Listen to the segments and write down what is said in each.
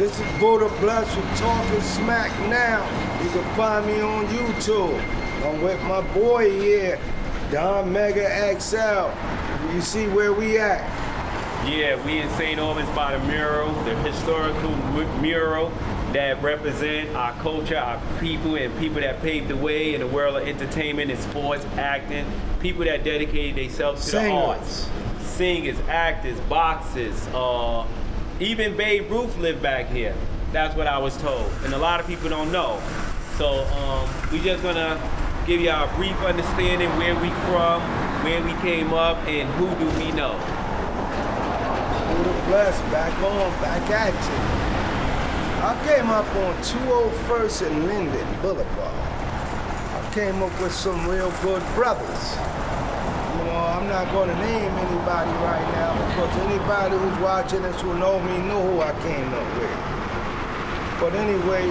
This is Buddha Bless with Talking Smack Now. You can find me on YouTube. I'm with my boy here, Don Mega XL. You see where we at? Yeah, we in St. Albans by the mural, the historical mural that represent our culture, our people, and people that paved the way in the world of entertainment and sports, acting, people that dedicated themselves to the arts. Singers, actors, boxers, even Babe Ruth lived back here. That's what I was told, and a lot of people don't know. So we just gonna give you a brief understanding where we from, where we came up, and who do we know. Buddha Bless, back on, back at you. I came up on 201st and Linden Boulevard. I came up with some real good brothers. You know, I'm not going to name anybody right now because anybody who's watching this who know me know who I came up with. But anyway,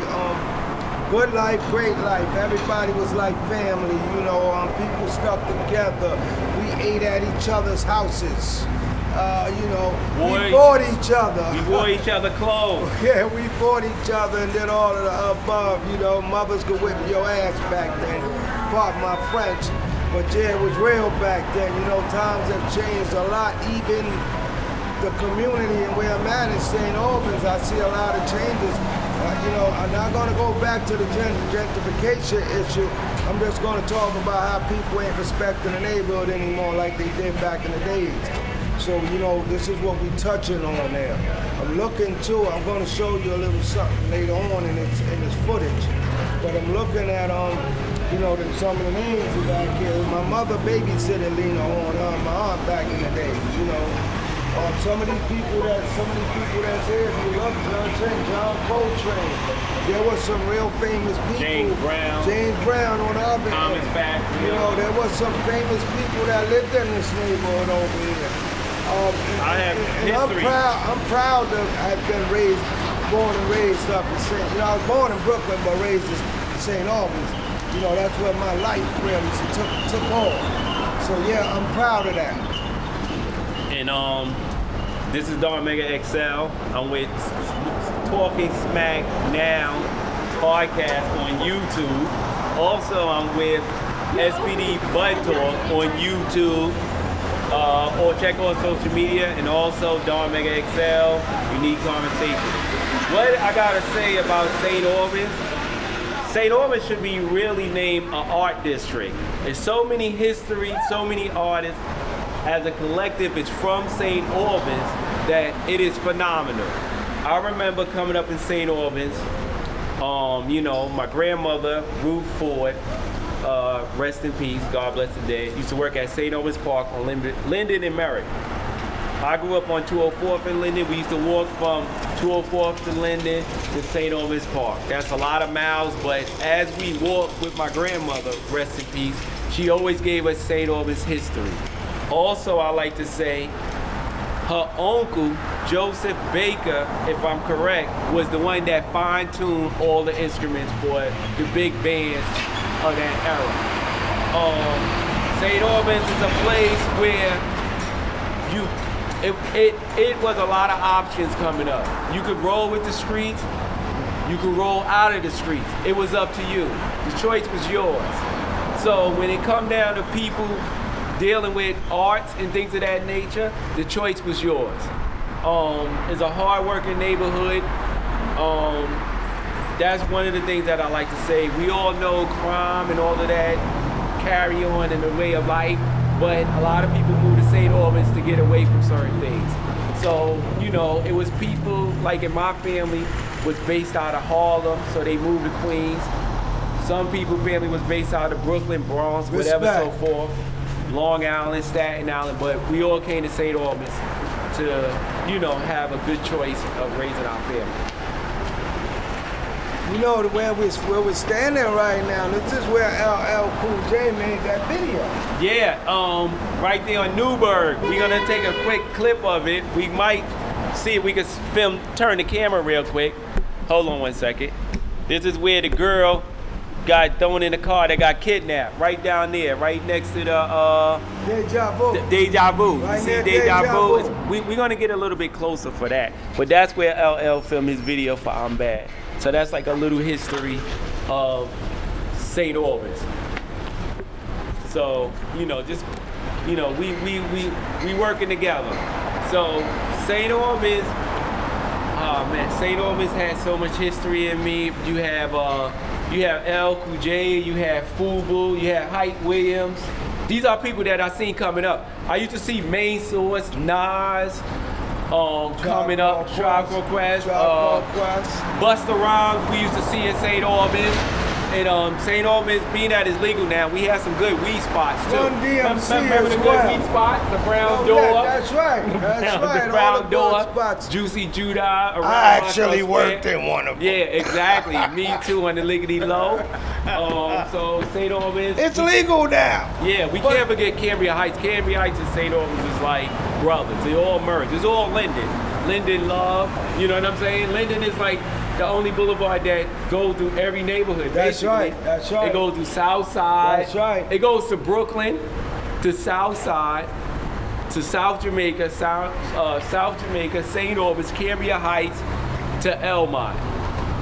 good life, great life. Everybody was like family, you know. People stuck together. We ate at each other's houses. You know, we fought each other. We wore each other clothes. Yeah, we fought each other and did all of the above. You know, mothers could whip your ass back then. Pardon my French. But yeah, it was real back then. You know, times have changed a lot. Even the community and where I'm at in St. Albans, I see a lot of changes. You know, I'm not going to go back to the gentrification issue. I'm just going to talk about how people ain't respecting the neighborhood anymore like they did back in the days. So, you know, this is what we touching on there. I'm looking too, I'm going to show you a little something later on in this footage. But I'm looking at, you know, some of the names back here. My mother babysitted Lena on my aunt back in the days, you know. Some of these people that's here, if you love John Coltrane. There was some real famous people. James Brown on the other Thomas end. Factory. You know, there was some famous people that lived in this neighborhood over here. I'm proud to have been born and raised up in St. You know, I was born in Brooklyn but raised in St. Albans. You know, that's where my life really took off. So yeah, I'm proud of that. And this is Don Mega XL. I'm with Talking Smack Now podcast on YouTube. Also, I'm with SPD Bud Talk on YouTube. Or check on social media, and also Don Mega XL, Unique Conversation. What I gotta say about St. Albans, St. Albans should be really named an art district. There's so many history, so many artists. As a collective, it's from St. Albans that it is phenomenal. I remember coming up in St. Albans, you know, my grandmother, Ruth Ford, rest in peace, God bless the dead, used to work at St. Albans Park on Linden and Merrick. I grew up on 204th and Linden. We used to walk from 204th to Linden to St. Albans Park. That's a lot of miles, but as we walked with my grandmother, rest in peace, she always gave us St. Albans history. Also, I like to say, her uncle, Joseph Baker, if I'm correct, was the one that fine-tuned all the instruments for the big bands of that era. St. Albans is a place where it was a lot of options coming up. You could roll with the streets, you could roll out of the streets. It was up to you. The choice was yours. So when it come down to people dealing with arts and things of that nature, the choice was yours. It's a hard-working neighborhood. That's one of the things that I like to say. We all know crime and all of that carry on in the way of life, but a lot of people move to St. Albans to get away from certain things. So, you know, it was people, like in my family, was based out of Harlem, so they moved to Queens. Some people's family was based out of Brooklyn, Bronx, whatever, so forth. Long Island, Staten Island, but we all came to St. Albans to, you know, have a good choice of raising our family. You know where we're standing right now. This is where LL Cool J made that video. Yeah, right there on Newburgh. We're gonna take a quick clip of it. We might see if we can turn the camera real quick. Hold on one second. This is where the girl got thrown in the car that got kidnapped right down there, right next to the Deja Vu. Deja Vu. Right You see near Deja Deja Vu? Vu. We're gonna get a little bit closer for that. But that's where LL filmed his video for I'm Bad. So that's like a little history of St. Albans. So, you know, just, you know, we working together. So St. Albans, oh man, St. Albans had so much history in me. You have El Cool J, you have Fubu, you have Hype Williams. These are people that I seen coming up. I used to see Main Source, Nas, coming up, Tribe Called Quest, Busta Rhymes. We used to see in St. Albans. And St. Albans, being that it's legal now, we have some good weed spots too. Run DMC Remember the as good well. weed spot, the brown Oh, door. yeah, that's right. That's right. The brown All the door, good spots. Juicy Judah. Around I actually Montrose worked Square. in one of them. Yeah, exactly. Me too on the liggity low. So St. Albans. It's legal now. Yeah, we can't forget Cambria Heights. Cambria Heights and St. Albans is like brothers. They all merge. It's all Linden. Linden Love. You know what I'm saying? Linden is like the only boulevard that goes through every neighborhood. That's basically. right. That's right. It goes through South Side. That's right. It goes to Brooklyn, to South Side, to South Jamaica, South Jamaica, St. Albans, Cambria Heights, to Elmont.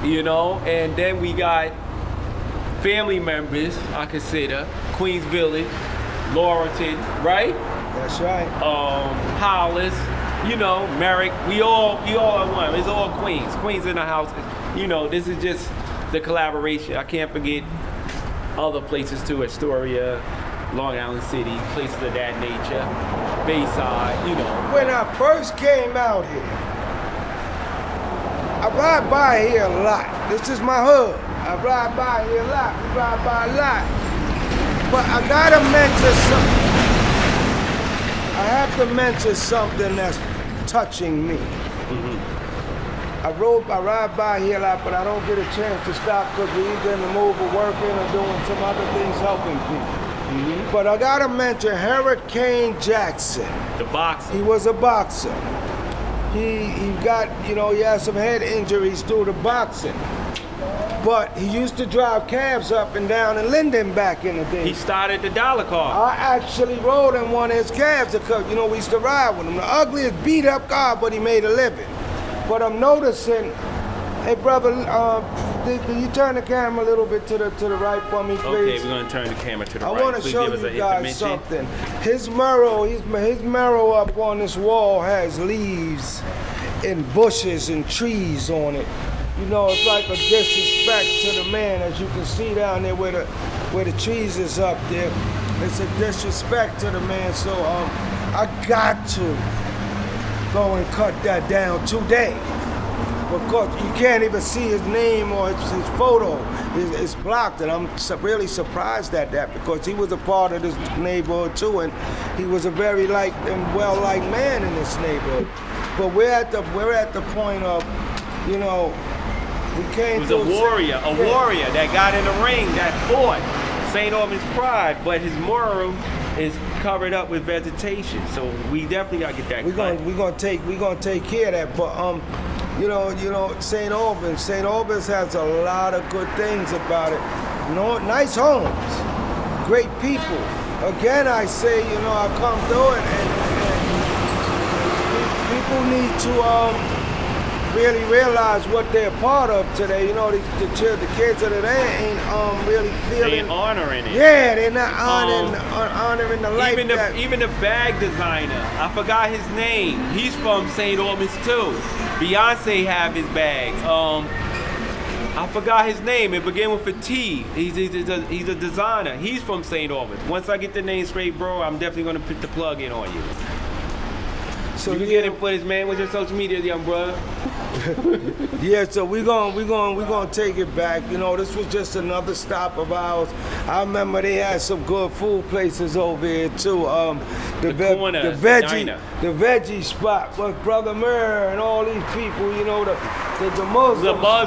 You know, and then we got family members, I consider, Queens Village, Laurelton, right? That's right. Hollis, you know, Merrick, we all are one. It's all Queens. Queens in the house. You know, this is just the collaboration. I can't forget other places too, Astoria, Long Island City, places of that nature, Bayside, you know. When I first came out here, I ride by here a lot. This is my hood. I ride by here a lot. We ride by a lot. But I gotta mention something. I have to mention something that's touching me. I ride by here a lot, but I don't get a chance to stop because we're either in the mood of working or doing some other things helping people. But I gotta mention Hurricane Jackson. The boxer. He was a boxer. He got, you know, he had some head injuries through the boxing. But he used to drive cabs up and down in Linden back in the day. He started the dollar car. I actually rode in one of his cabs because, you know, we used to ride with him. The ugliest beat up car, but he made a living. But I'm noticing, hey brother, can you turn the camera a little bit to the right for me, please? Okay, we're gonna turn the camera to the right. I want to Please show give us you an guys intermission. something. His mural up on this wall has leaves and bushes and trees on it. You know, it's like a disrespect to the man, as you can see down there where the trees is up there. It's a disrespect to the man, so I got to go and cut that down today. Because you can't even see his name or his photo. It's blocked, and I'm really surprised at that because he was a part of this neighborhood too, and he was a very liked and well-liked man in this neighborhood. But we're at the point of, you know, we came. He was a warrior that got in the ring, that fought St. Albans pride, but his mural is covered up with vegetation. So we definitely gotta get that. We're gonna take care of that, but you know, St. Albans has a lot of good things about it. You know, nice homes, great people. Again, I say, you know, I come through it, and people need to really realize what they're part of today. You know, the kids of today ain't really feeling. They ain't honoring it. Yeah, they're not honoring the life. Even the bag designer, I forgot his name. He's from St. Albans too. Beyonce have his bags. I forgot his name. It began with a T. He's a designer. He's from St. Albans. Once I get the name straight, bro, I'm definitely gonna put the plug in on you. So you get it for this, man. What's your social media, young brother? Yeah, so we're gonna take it back. You know, this was just another stop of ours. I remember they had some good food places over here too. The veggie spot with Brother Murr and all these people. You know, the Muslim spot.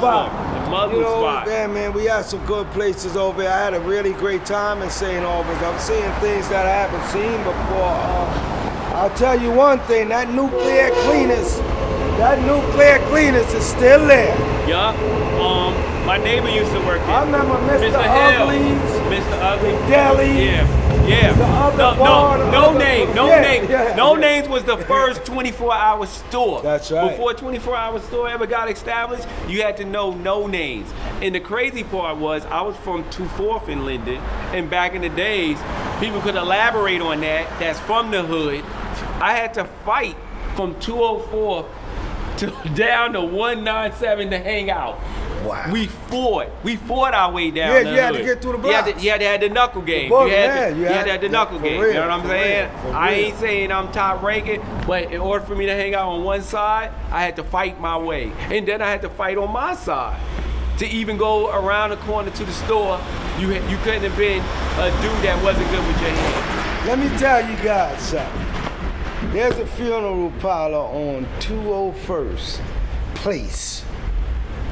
The Muslim you know, spot. Yeah, man, we had some good places over here. I had a really great time in St. Albans. I'm seeing things that I haven't seen before. I'll tell you one thing, that nuclear cleaners is still there. Yeah. My neighbor used to work there. I remember Mr. Hill. Uglies, Mr. Ugly. the deli. Yeah. The other No bar, the other- name. No yeah, name. yeah, No yeah. Names was the first 24-hour store. That's right. Before 24-hour store ever got established, you had to know no names. And the crazy part was, I was from 24th in Linden, and back in the days, people could elaborate on that. That's from the hood. I had to fight from 204 to down to 197 to hang out. Wow. We fought our way down. Yeah, the you had to hood. get through the You had blocks. to have the knuckle game. book, You had yeah, to you have had- the knuckle for game. real, You know what I'm for saying? real, for I real. ain't saying I'm top ranking, but in order for me to hang out on one side, I had to fight my way, and then I had to fight on my side. To even go around the corner to the store, you couldn't have been a dude that wasn't good with your hands. Let me tell you guys something. There's a funeral parlor on 201st Place.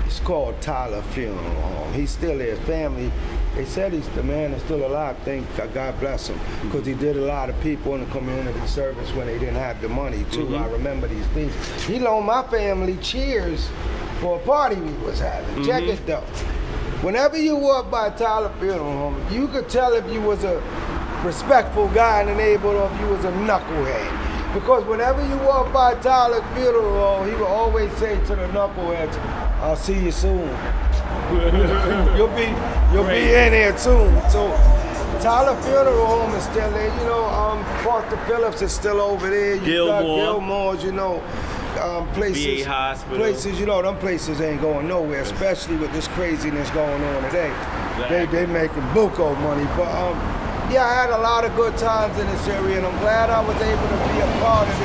It's called Tyler Funeral Home. He's still there. His family, they said the man is still alive. Thank God bless him. Because he did a lot of people in the community service when they didn't have the money too. I remember these things. He loaned my family chairs for a party we was having. Check it though. Whenever you walk by Tyler Funeral Home, you could tell if you was a respectful guy in the neighborhood or if you was a knucklehead. Because whenever you walk by Tyler Funeral Home, he would always say to the knuckleheads, "I'll see you soon. You'll be in here soon." So Tyler Funeral Home is still there. You know, Foster Phillips is still over there. You got Gilmore's, you know, places. VA Hospital. Places, you know, them places ain't going nowhere, especially with this craziness going on today. They making buco money, but yeah, I had a lot of good times in this area, and I'm glad I was able to be a part of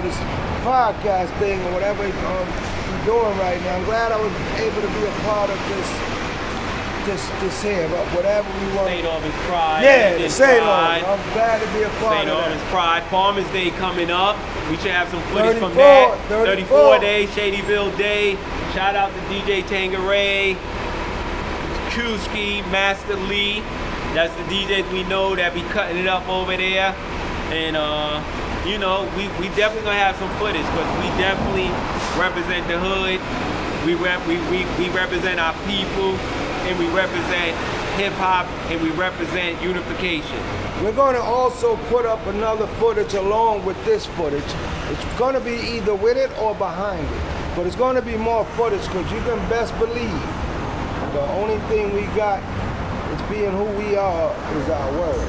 this podcast thing or whatever you're doing right now. I'm glad I was able to be a part of this here, but whatever we want. St.Albans Pride. Yeah, the St.Albans. I'm glad to be a part of St.Albans that. Pride. Farmers Day coming up. We should have some footage 34, from that. 34 Day, Shadyville Day. Shout out to DJ Tangeray, Kuski, Master Lee. That's the DJs we know that be cutting it up over there. And you know, we definitely gonna have some footage because we definitely represent the hood. We represent our people, and we represent hip hop, and we represent unification. We're going to also put up another footage along with this footage. It's going to be either with it or behind it, but it's going to be more footage because you can best believe the only thing we got is being who we are is our word.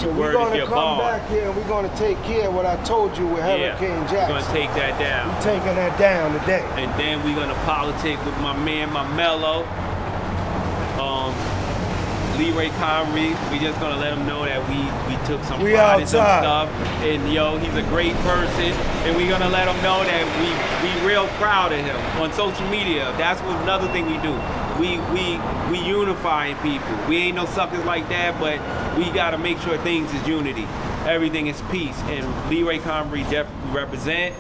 So we're going to come back here and we're going to take care of what I told you with Hurricane Jackson. We're going to take that down. We're taking that down today. And then we're going to politic with my man, my mellow, Leroy Comrie. We just going to let him know that we took some pride in some stuff. And yo, he's a great person. And we're going to let him know that we real proud of him on social media. That's another thing we do. We unifying people. We ain't no suckers like that, but we gotta make sure things is unity. Everything is peace. And Leroy Comrie definitely represent.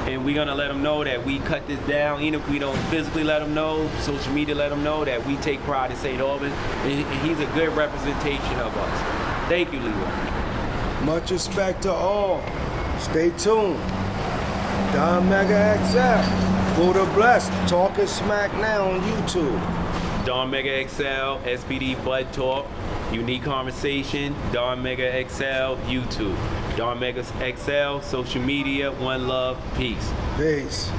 And we're gonna let them know that we cut this down. Even if we don't physically let them know, social media let them know that we take pride in St.Albans. And he's a good representation of us. Thank you, Leroy. Much respect to all. Stay tuned. Don Mega XL. Buddha Blessed. Talking Smack now on YouTube. Don Mega XL, SPD Bud Talk, Unique Conversation, Don Mega XL, YouTube. Don Mega XL, social media, one love, peace. Peace.